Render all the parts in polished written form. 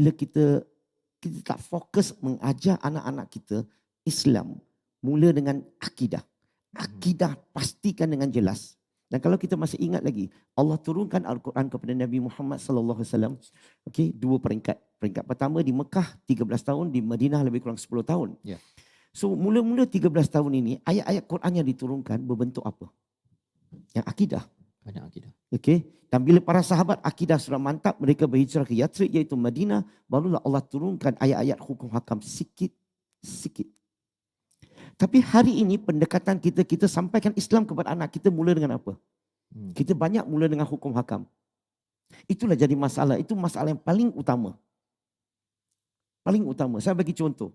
bila kita tak fokus mengajar anak-anak kita Islam, mula dengan akidah. Akidah pastikan dengan jelas. Dan kalau kita masih ingat lagi, Allah turunkan Al-Quran kepada Nabi Muhammad sallallahu alaihi wasallam. Okey, 2 peringkat. Peringkat pertama di Mekah 13 tahun, di Madinah lebih kurang 10 tahun. Ya. So mula-mula 13 tahun ini ayat-ayat Quran yang diturunkan berbentuk apa? Yang akidah. Banyak akidah. Okey. Dan bila para sahabat akidah sudah mantap, mereka berhijrah ke Yathrib iaitu Madinah, barulah Allah turunkan ayat-ayat hukum hakam sikit-sikit. Tapi hari ini pendekatan kita sampaikan Islam kepada anak kita mula dengan apa? Kita banyak mula dengan hukum hakam. Itulah jadi masalah. Itu masalah yang paling utama. Paling utama. Saya bagi contoh.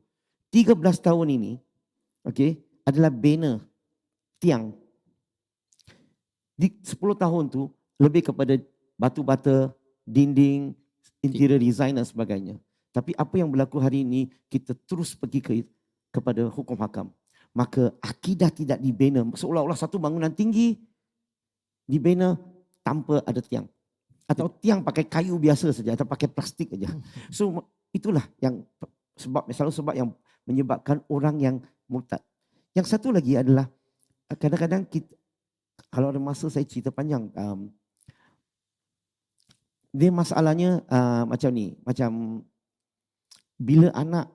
13 tahun ini, okey, adalah banner tiang. Di 10 tahun tu lebih kepada batu bata, dinding, interior design dan sebagainya. Tapi apa yang berlaku hari ini, kita terus pergi kepada hukum hakam. Maka akidah tidak dibina. Seolah-olah satu bangunan tinggi dibina tanpa ada tiang. Atau tiang pakai kayu biasa saja atau pakai plastik saja. So itulah yang sebab yang menyebabkan orang yang murtad. Yang satu lagi adalah kadang-kadang kita, kalau ada masa saya cerita panjang. Dia masalahnya macam ni. Macam bila anak,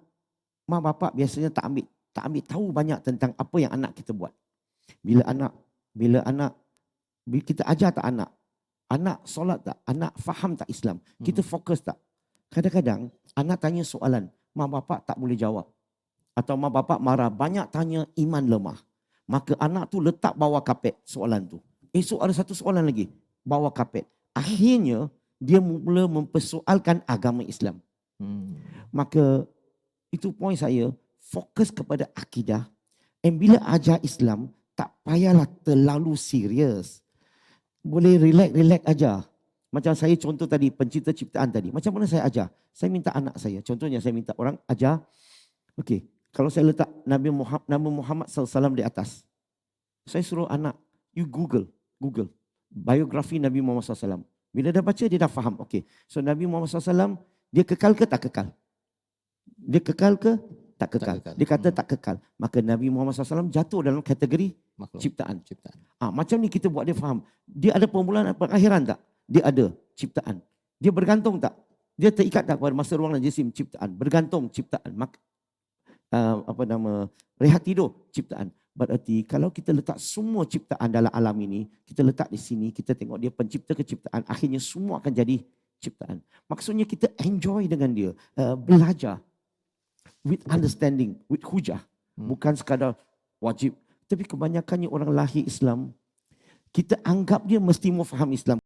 mak bapak biasanya tak ambil tahu banyak tentang apa yang anak kita buat. Bila kita ajar tak anak solat tak, anak faham tak Islam, kita fokus tak. Kadang-kadang anak tanya soalan, mak bapak tak boleh jawab. Atau mak bapak marah, banyak tanya iman lemah. Maka anak tu letak bawah kapet soalan tu. Esok ada satu soalan lagi, bawah kapet. Akhirnya dia mula mempersoalkan agama Islam. Maka itu poin saya, fokus kepada akidah. Dan bila ajar Islam, tak payahlah terlalu serius. Boleh relax aja. Macam saya contoh tadi, pencipta ciptaan tadi. Macam mana saya ajar? Saya minta anak saya, contohnya saya minta orang ajar. Okey, kalau saya letak Nabi Muhammad SAW di atas. Saya suruh anak, you Google biografi Nabi Muhammad SAW. Bila dah baca, dia dah faham. Okey, so Nabi Muhammad SAW, dia kekal ke tak kekal? Dia kekal ke tak kekal? Dia kata tak kekal. Maka Nabi Muhammad SAW jatuh dalam kategori makhluk. Ciptaan. Macam ni kita buat dia faham. Dia ada permulaan dan pengakhiran tak? Dia ada ciptaan. Dia bergantung tak? Dia terikat tak pada masa ruang dan jisim? Ciptaan. Bergantung ciptaan. Rehat tidur ciptaan. Berarti kalau kita letak semua ciptaan dalam alam ini, kita letak di sini, kita tengok dia pencipta keciptaan, akhirnya semua akan jadi ciptaan. Maksudnya kita enjoy dengan dia, belajar with understanding, with hujah. Bukan sekadar wajib. Tapi kebanyakannya orang lahir Islam, kita anggap dia mesti mau faham Islam.